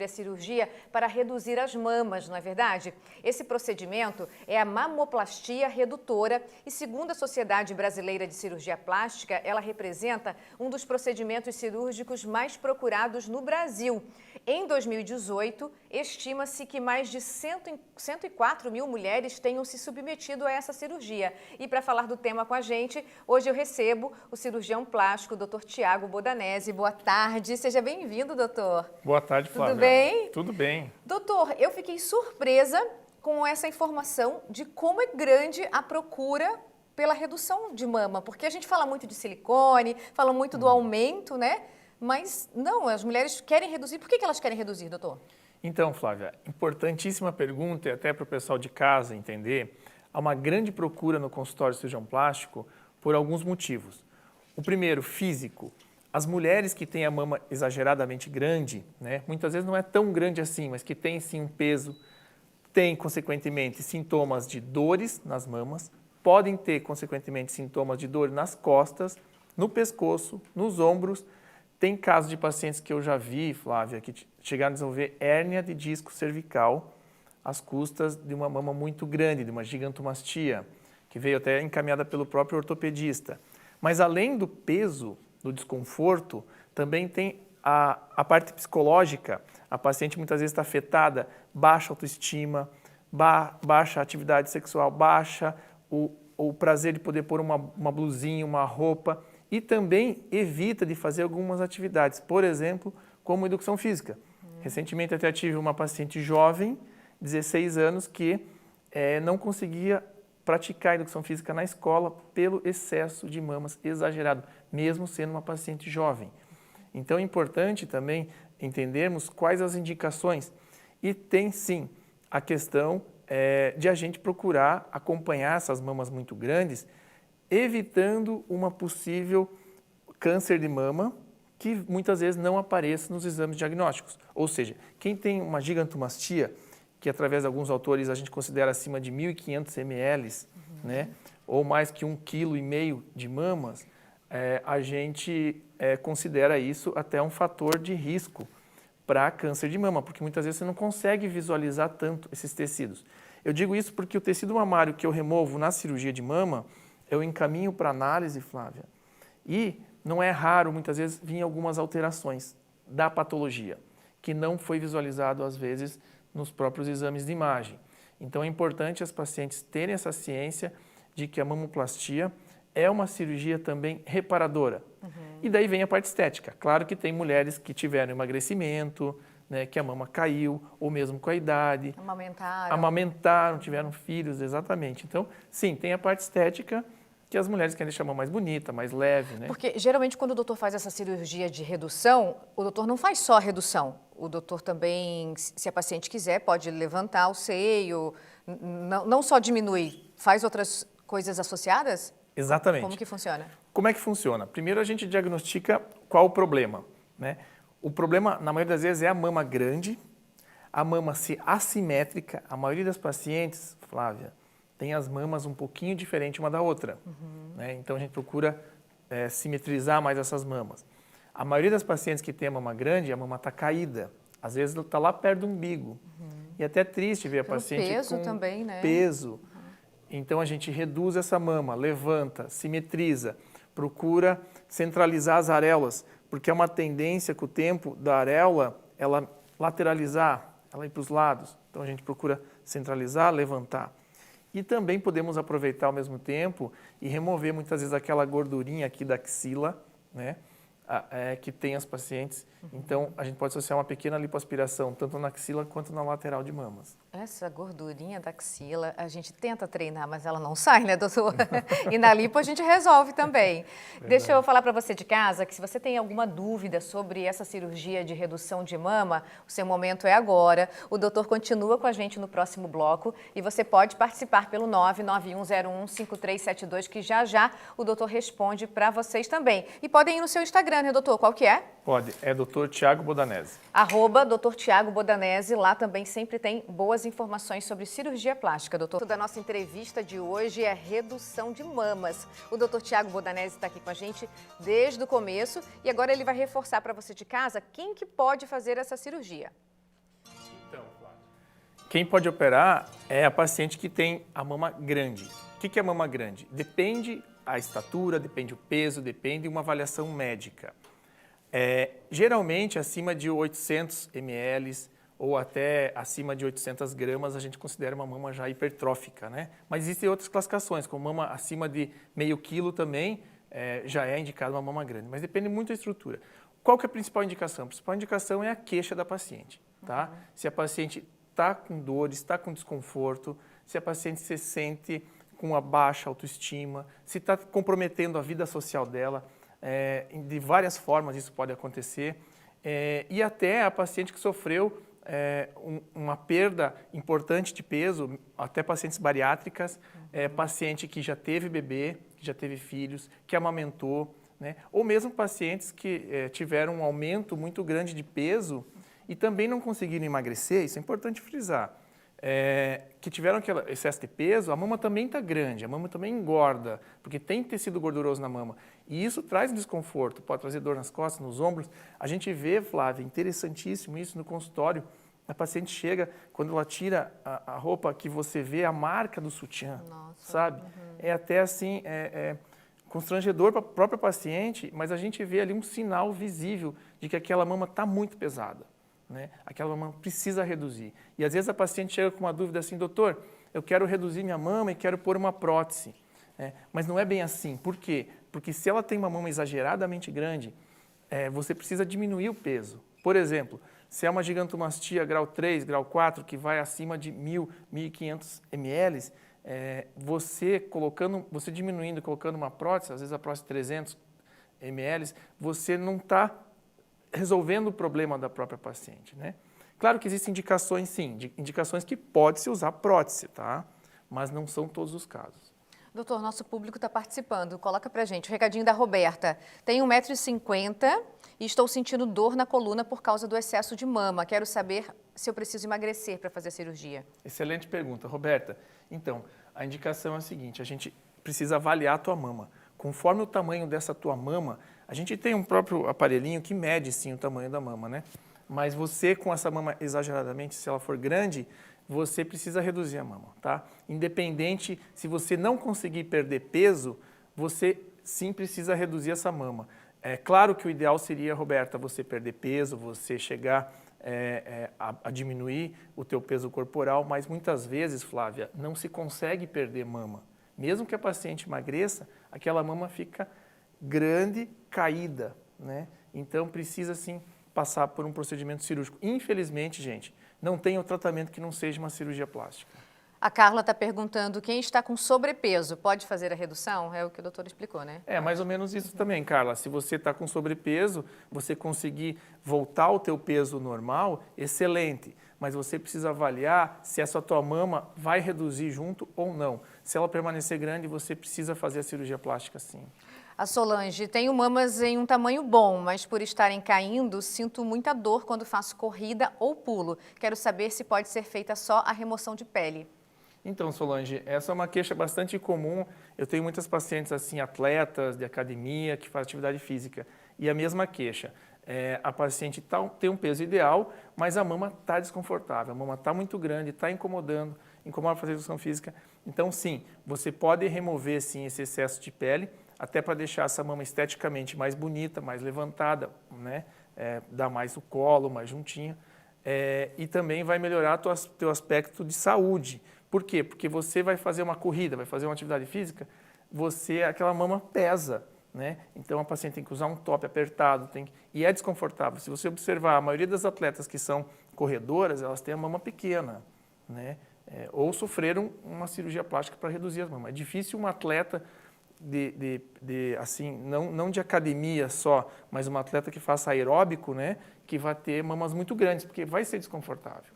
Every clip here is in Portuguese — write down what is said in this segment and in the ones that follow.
sobre a cirurgia para reduzir as mamas, não é verdade? Esse procedimento é a mamoplastia redutora e, segundo a Sociedade Brasileira de Cirurgia Plástica, ela representa um dos procedimentos cirúrgicos mais procurados no Brasil. Em 2018, estima-se que mais de 104 mil mulheres tenham se submetido a essa cirurgia. E para falar do tema com a gente, hoje eu recebo o cirurgião plástico, Dr. Tiago Bodanese. Boa tarde, seja bem-vindo, doutor. Boa tarde, Flávia. Tudo bem? Tudo bem. Doutor, eu fiquei surpresa com essa informação de como é grande a procura pela redução de mama, porque a gente fala muito de silicone, fala muito do aumento, né? Mas não, as mulheres querem reduzir. Por que elas querem reduzir, doutor? Então, Flávia, importantíssima pergunta e até para o pessoal de casa entender, há uma grande procura no consultório de cirurgião plástico por alguns motivos. O primeiro, físico. As mulheres que têm a mama exageradamente grande, né, muitas vezes não é tão grande assim, mas que tem sim um peso, têm, consequentemente, sintomas de dores nas mamas, podem ter, consequentemente, sintomas de dor nas costas, no pescoço, nos ombros. Tem casos de pacientes que eu já vi, Flávia, que chegaram a desenvolver hérnia de disco cervical às custas de uma mama muito grande, de uma gigantomastia, que veio até encaminhada pelo próprio ortopedista. Mas além do peso, do desconforto, também tem a parte psicológica. A paciente muitas vezes está afetada, baixa autoestima, baixa atividade sexual, baixa o prazer de poder pôr uma blusinha, uma roupa, e também evita de fazer algumas atividades, por exemplo, como educação física. Recentemente até tive uma paciente jovem, 16 anos, que não conseguia praticar educação física na escola pelo excesso de mamas exagerado, mesmo sendo uma paciente jovem. Então é importante também entendermos quais as indicações. E tem sim a questão de a gente procurar acompanhar essas mamas muito grandes, evitando uma possível câncer de mama que muitas vezes não apareça nos exames diagnósticos. Ou seja, quem tem uma gigantomastia, que através de alguns autores a gente considera acima de 1.500 ml, né, ou mais que 1,5 kg de mamas, a gente considera isso até um fator de risco para câncer de mama, porque muitas vezes você não consegue visualizar tanto esses tecidos. Eu digo isso porque o tecido mamário que eu removo na cirurgia de mama, eu encaminho para análise, Flávia, e não é raro, muitas vezes, vir algumas alterações da patologia, que não foi visualizado, às vezes, nos próprios exames de imagem. Então, é importante as pacientes terem essa ciência de que a mamoplastia é uma cirurgia também reparadora. E daí vem a parte estética. Claro que tem mulheres que tiveram emagrecimento, né, que a mama caiu, ou mesmo com a idade. Amamentaram, tiveram filhos, exatamente. Então, sim, tem a parte estética, que as mulheres querem deixar a mama mais bonita, mais leve, né? Porque, geralmente, quando o doutor faz essa cirurgia de redução, o doutor não faz só a redução. O doutor também, se a paciente quiser, pode levantar o seio, não só diminui, faz outras coisas associadas? Exatamente. Como que funciona? Como é que funciona? Primeiro, a gente diagnostica qual o problema, né? O problema, na maioria das vezes, é a mama grande, a mama assimétrica. A maioria das pacientes, Flávia, tem as mamas um pouquinho diferentes uma da outra. Né? Então, a gente procura simetrizar mais essas mamas. A maioria das pacientes que tem a mama grande, a mama está caída. Às vezes, está lá perto do umbigo. E até é triste ver a paciente peso com também, né? peso. Então, a gente reduz essa mama, levanta, simetriza, procura centralizar as areolas, porque é uma tendência com o tempo da areola ela lateralizar, ela ir para os lados. Então, a gente procura centralizar, levantar. E também podemos aproveitar ao mesmo tempo e remover muitas vezes aquela gordurinha aqui da axila, né, que tem as pacientes. Então, a gente pode associar uma pequena lipoaspiração, tanto na axila quanto na lateral de mamas. Essa gordurinha da axila, a gente tenta treinar, mas ela não sai, né, doutor? E na lipo a gente resolve também. Deixa eu falar para você de casa que se você tem alguma dúvida sobre essa cirurgia de redução de mama, o seu momento é agora. O doutor continua com a gente no próximo bloco e você pode participar pelo 991015372, que já o doutor responde para vocês também. E podem ir no seu Instagram, né, doutor? Qual que é? Pode, é Dr. Tiago Bodanese. @Dr. Tiago Bodanese, lá também sempre tem boas informações sobre cirurgia plástica, doutor. Da nossa entrevista de hoje é redução de mamas. O Dr. Tiago Bodanese está aqui com a gente desde o começo e agora ele vai reforçar para você de casa quem que pode fazer essa cirurgia. Quem pode operar é a paciente que tem a mama grande. O que é a mama grande? Depende a estatura, depende o peso, depende de uma avaliação médica. Geralmente, acima de 800 ml ou até acima de 800 gramas, a gente considera uma mama já hipertrófica, né? Mas existem outras classificações, como mama acima de meio quilo também, já é indicada uma mama grande, mas depende muito da estrutura. Qual que é a principal indicação? A principal indicação é a queixa da paciente, tá? Se a paciente está com dores, está com desconforto, se a paciente se sente com uma baixa autoestima, se está comprometendo a vida social dela, de várias formas isso pode acontecer, e até a paciente que sofreu uma perda importante de peso, até pacientes bariátricas, paciente que já teve bebê, que já teve filhos, que amamentou, né? Ou mesmo pacientes que tiveram um aumento muito grande de peso e também não conseguiram emagrecer, isso é importante frisar, que tiveram aquele excesso de peso, a mama também está grande, a mama também engorda, porque tem tecido gorduroso na mama. E isso traz desconforto, pode trazer dor nas costas, nos ombros. A gente vê, Flávia, interessantíssimo isso no consultório. A paciente chega, quando ela tira a roupa, que você vê a marca do sutiã, sabe? É até assim, constrangedor para a própria paciente, mas a gente vê ali um sinal visível de que aquela mama está muito pesada, né? Aquela mama precisa reduzir. E às vezes a paciente chega com uma dúvida assim, doutor, eu quero reduzir minha mama e quero pôr uma prótese. Mas não é bem assim. Por quê? Porque se ela tem uma mama exageradamente grande, você precisa diminuir o peso. Por exemplo, se é uma gigantomastia grau 3, grau 4, que vai acima de 1.000, 1.500 ml, você diminuindo, colocando uma prótese, às vezes a prótese 300 ml, você não está resolvendo o problema da própria paciente, né? Claro que existem indicações, sim, indicações que pode-se usar prótese, tá? Mas não são todos os casos. Doutor, nosso público está participando. Coloca pra gente o recadinho da Roberta. Tenho 1,50 m e estou sentindo dor na coluna por causa do excesso de mama. Quero saber se eu preciso emagrecer para fazer a cirurgia. Excelente pergunta, Roberta. Então, a indicação é a seguinte, a gente precisa avaliar a tua mama. Conforme o tamanho dessa tua mama, a gente tem um próprio aparelhinho que mede, sim, o tamanho da mama, né? Mas você, com essa mama exageradamente, se ela for grande, você precisa reduzir a mama, tá? Independente, se você não conseguir perder peso, você sim precisa reduzir essa mama. É claro que o ideal seria, Roberta, você perder peso, você chegar a diminuir o teu peso corporal, mas muitas vezes, Flávia, não se consegue perder mama. Mesmo que a paciente emagreça, aquela mama fica grande, caída, né? Então precisa sim passar por um procedimento cirúrgico. Infelizmente, gente, não tem outro tratamento que não seja uma cirurgia plástica. A Carla está perguntando, quem está com sobrepeso pode fazer a redução? É o que o doutor explicou, né? É mais ou menos isso também, Carla. Se você está com sobrepeso, você conseguir voltar ao teu peso normal, excelente. Mas você precisa avaliar se essa tua mama vai reduzir junto ou não. Se ela permanecer grande, você precisa fazer a cirurgia plástica sim. A Solange, tenho mamas em um tamanho bom, mas por estarem caindo, sinto muita dor quando faço corrida ou pulo. Quero saber se pode ser feita só a remoção de pele. Então, Solange, essa é uma queixa bastante comum. Eu tenho muitas pacientes assim, atletas de academia, que fazem atividade física. E a mesma queixa. A paciente tem um peso ideal, mas a mama está desconfortável. A mama está muito grande, está incomodando, incomoda para fazer educação física. Então, sim, você pode remover sim, esse excesso de pele, até para deixar essa mama esteticamente mais bonita, mais levantada, né? Dar mais o colo, mais juntinho. E também vai melhorar teu aspecto de saúde. Por quê? Porque você vai fazer uma corrida, vai fazer uma atividade física, aquela mama pesa, né? Então a paciente tem que usar um top apertado, e é desconfortável. Se você observar, a maioria das atletas que são corredoras, elas têm a mama pequena, né? Ou sofreram uma cirurgia plástica para reduzir as mamas. É difícil um atleta assim, não de academia só, mas um atleta que faça aeróbico, né? Que vai ter mamas muito grandes, porque vai ser desconfortável.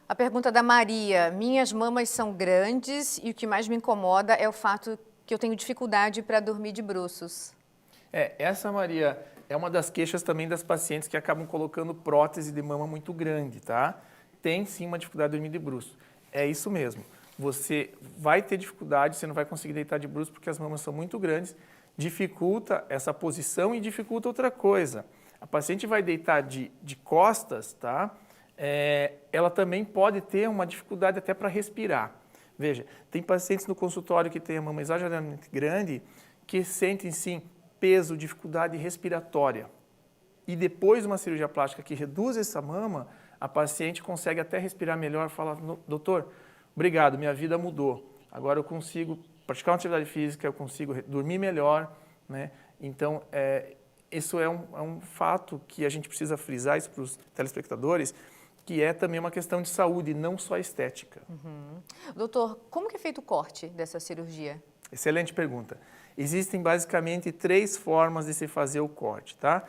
A pergunta da Maria, minhas mamas são grandes e o que mais me incomoda é o fato que eu tenho dificuldade para dormir de bruços. Essa, Maria, é uma das queixas também das pacientes que acabam colocando prótese de mama muito grande, tá? Tem sim uma dificuldade de dormir de bruços. É isso mesmo. Você vai ter dificuldade, você não vai conseguir deitar de bruços porque as mamas são muito grandes, dificulta essa posição e dificulta outra coisa. A paciente vai deitar de costas, tá? ela também pode ter uma dificuldade até para respirar. Veja, tem pacientes no consultório que têm a mama exageradamente grande que sentem, sim, peso, dificuldade respiratória. E depois de uma cirurgia plástica que reduz essa mama, a paciente consegue até respirar melhor, fala, doutor, obrigado, minha vida mudou. Agora eu consigo praticar uma atividade física, eu consigo dormir melhor, né? Então, isso é um fato que a gente precisa frisar isso para os telespectadores, que é também uma questão de saúde, não só estética. Uhum. Doutor, como que é feito o corte dessa cirurgia? Excelente pergunta. Existem basicamente 3 formas de se fazer o corte, tá?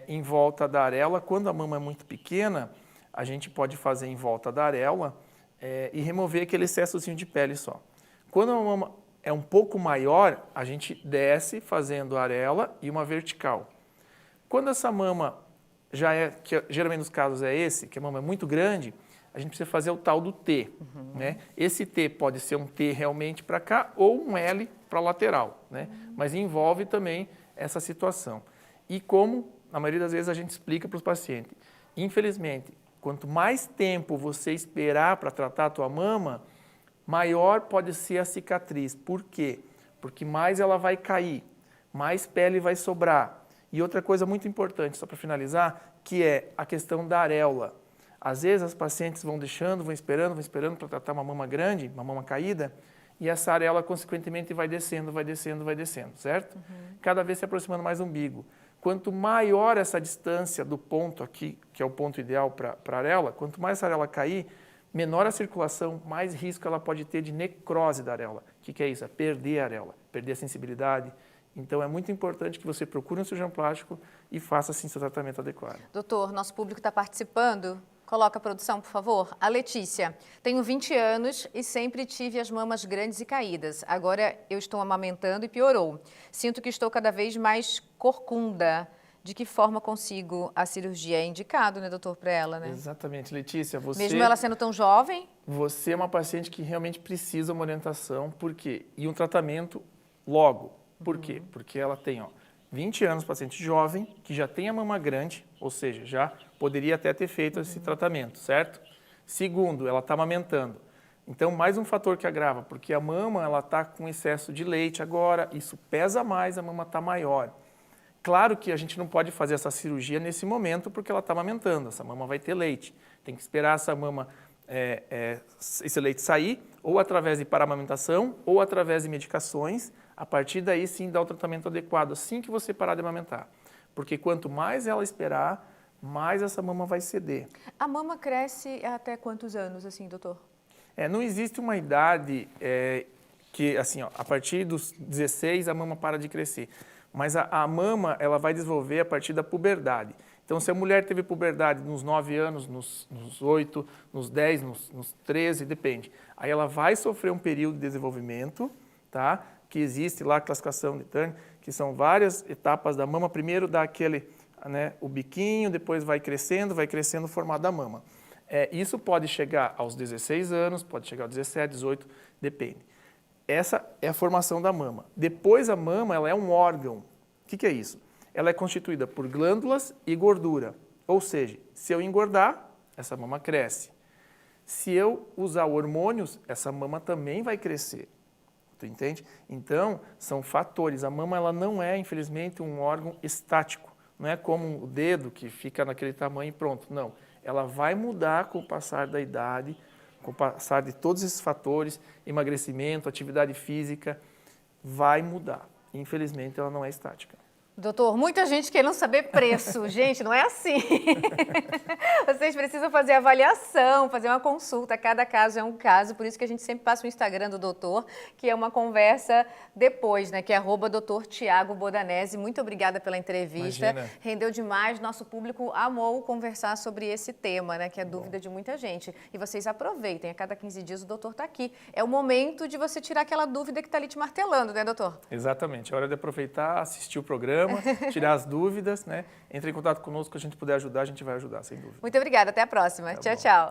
Em volta da areola, quando a mama é muito pequena, a gente pode fazer em volta da areola e remover aquele excessozinho de pele só. Quando a mama é um pouco maior, a gente desce fazendo a areola e uma vertical. Quando essa mama que geralmente nos casos é esse, que a mama é muito grande, a gente precisa fazer o tal do T, né? Esse T pode ser um T realmente para cá ou um L para a lateral, né? Mas envolve também essa situação. E como, na maioria das vezes, a gente explica para os pacientes, infelizmente, quanto mais tempo você esperar para tratar a tua mama, maior pode ser a cicatriz. Por quê? Porque mais ela vai cair, mais pele vai sobrar. E outra coisa muito importante, só para finalizar, que é a questão da areola. Às vezes as pacientes vão deixando, vão esperando para tratar uma mama grande, uma mama caída, e essa areola, consequentemente, vai descendo, certo? Cada vez se aproximando mais do umbigo. Quanto maior essa distância do ponto aqui, que é o ponto ideal para a areola, quanto mais essa areola cair, menor a circulação, mais risco ela pode ter de necrose da areola. O que é isso? É perder a areola, perder a sensibilidade. Então, é muito importante que você procure um cirurgião plástico e faça, assim, seu tratamento adequado. Doutor, nosso público está participando. Coloca a produção, por favor. A Letícia. Tenho 20 anos e sempre tive as mamas grandes e caídas. Agora eu estou amamentando e piorou. Sinto que estou cada vez mais corcunda. De que forma consigo a cirurgia? É indicado, né, doutor, para ela, né? Exatamente, Letícia. Mesmo ela sendo tão jovem? Você é uma paciente que realmente precisa de uma orientação. Por quê? E um tratamento logo. Por quê? Porque ela tem 20 anos, paciente jovem, que já tem a mama grande, ou seja, já poderia até ter feito esse tratamento, certo? Segundo, ela está amamentando. Então, mais um fator que agrava, porque a mama ela está com excesso de leite agora, isso pesa mais, a mama está maior. Claro que a gente não pode fazer essa cirurgia nesse momento, porque ela está amamentando, essa mama vai ter leite. Tem que esperar essa mama, esse leite sair, ou através de paramamentação, ou através de medicações. A partir daí, sim, dá o tratamento adequado, assim que você parar de amamentar. Porque quanto mais ela esperar, mais essa mama vai ceder. A mama cresce até quantos anos, assim, doutor? Não existe uma idade que, assim, a partir dos 16, a mama para de crescer. Mas a mama, ela vai desenvolver a partir da puberdade. Então, se a mulher teve puberdade nos 9 anos, nos 8, nos 10, nos 13, depende. Aí ela vai sofrer um período de desenvolvimento, tá? Que existe lá a classificação de Turner, que são várias etapas da mama. Primeiro dá aquele, o biquinho, depois vai crescendo o formato da mama. Isso pode chegar aos 16 anos, pode chegar aos 17, 18, depende. Essa é a formação da mama. Depois a mama, ela é um órgão. O que é isso? Ela é constituída por glândulas e gordura. Ou seja, se eu engordar, essa mama cresce. Se eu usar hormônios, essa mama também vai crescer. Tu entende? Então, são fatores. A mama ela não é, infelizmente, um órgão estático. Não é como o dedo que fica naquele tamanho e pronto. Não. Ela vai mudar com o passar da idade, com o passar de todos esses fatores, emagrecimento, atividade física, vai mudar. Infelizmente, ela não é estática. Doutor, muita gente querendo saber preço. Gente, não é assim. Vocês precisam fazer avaliação, fazer uma consulta. Cada caso é um caso, por isso que a gente sempre passa o Instagram do doutor, que é uma conversa depois, né? Que é @Dr. Tiago Bodanese. Muito obrigada pela entrevista. Imagina. Rendeu demais. Nosso público amou conversar sobre esse tema, né? Que é dúvida de muita gente. E vocês aproveitem. A cada 15 dias o doutor está aqui. É o momento de você tirar aquela dúvida que está ali te martelando, né, doutor? Exatamente. É hora de aproveitar, assistir o programa, tirar as dúvidas, né? Entre em contato conosco, que a gente puder ajudar, a gente vai ajudar, sem dúvida. Muito obrigada, até a próxima. Tchau, tchau.